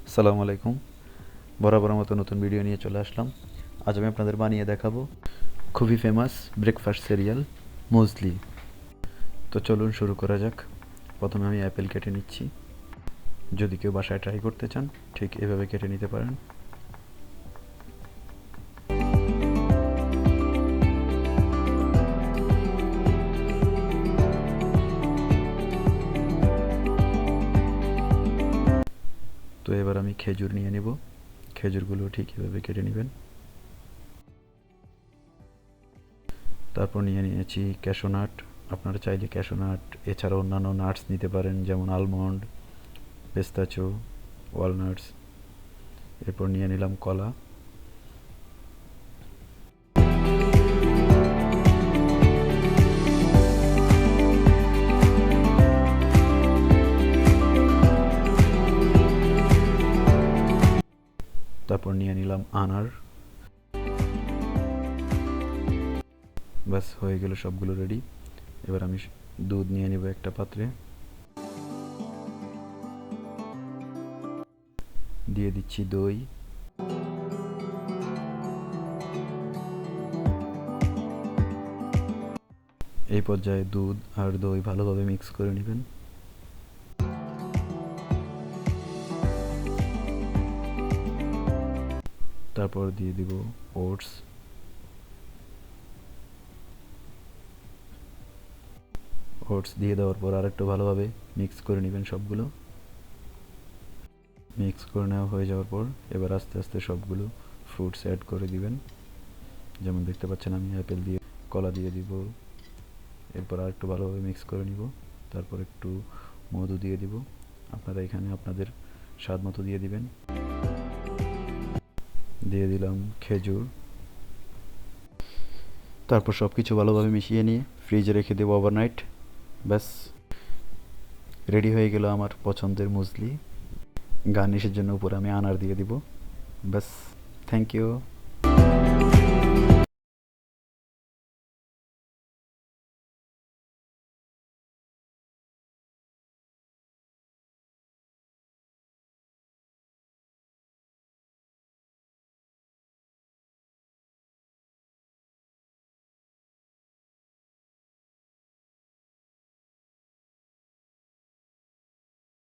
আসসালামু আলাইকুম। বরাবরের মতো নতুন ভিডিও নিয়ে চলে আসলাম। আজ আমি আপনাদের বানিয়ে দেখাবো খুবই ফেমাস ব্রেকফাস্ট সিরিয়াল মুসলি। তো চলুন শুরু করা যাক। প্রথমে আমি অ্যাপেল কেটে নিচ্ছি। যদি কেউ বাসায় ট্রাই করতে চান ঠিক এভাবে কেটে নিতে পারেন। তো এবার আমি খেজুর নিয়ে নেব। খেজুরগুলো ঠিক এভাবে কেটে নেবেন। তারপর নিয়ে নিয়েছি ক্যাশু নাট। আপনারা চাইলে ক্যাশু নাট এছাড়া অন্যান্য নাটস নিতে পারেন, যেমন আলমন্ড, পেস্তাচো, ওয়ালনাটস। এরপর নিয়ে নিলাম কলা। তারপর নিয়ে নিলাম আনার। ব্যাস হয়ে গেল সবগুলো রেডি। এবার আমি দুধ নিয়ে নেব একটা পাত্রে। দিয়ে দিচ্ছি দই। এই পর্যায়ে দুধ আর দই ভালোভাবে মিক্স করে নেবেন। তারপর দিয়ে দিব ওটস। ওটস দিয়ে দেওয়ার পর আরেকটু ভালোভাবে মিক্স করে নেবেন সবগুলো। মিক্স করে নেওয়া হয়ে যাওয়ার পর এবার আস্তে আস্তে সবগুলো ফ্রুটস অ্যাড করে দিবেন। যেমন দেখতে পাচ্ছেন আমি অ্যাপেল দিয়ে, কলা দিয়ে দিব। এরপর আরেকটু ভালোভাবে মিক্স করে নিব। তারপর একটু মধু দিয়ে দিব। আপনারা এখানে আপনাদের স্বাদ মতো দিয়ে দিবেন। দিয়ে দিলাম খেজুর। তারপর সব কিছু ভালোভাবে মিশিয়ে নিয়ে ফ্রিজে রেখে দেবো ওভারনাইট। ব্যাস রেডি হয়ে গেল আমার পছন্দের মুসলি। গার্নিশের জন্য উপরে আমি আনার দিয়ে দিব। ব্যাস, থ্যাংক ইউ।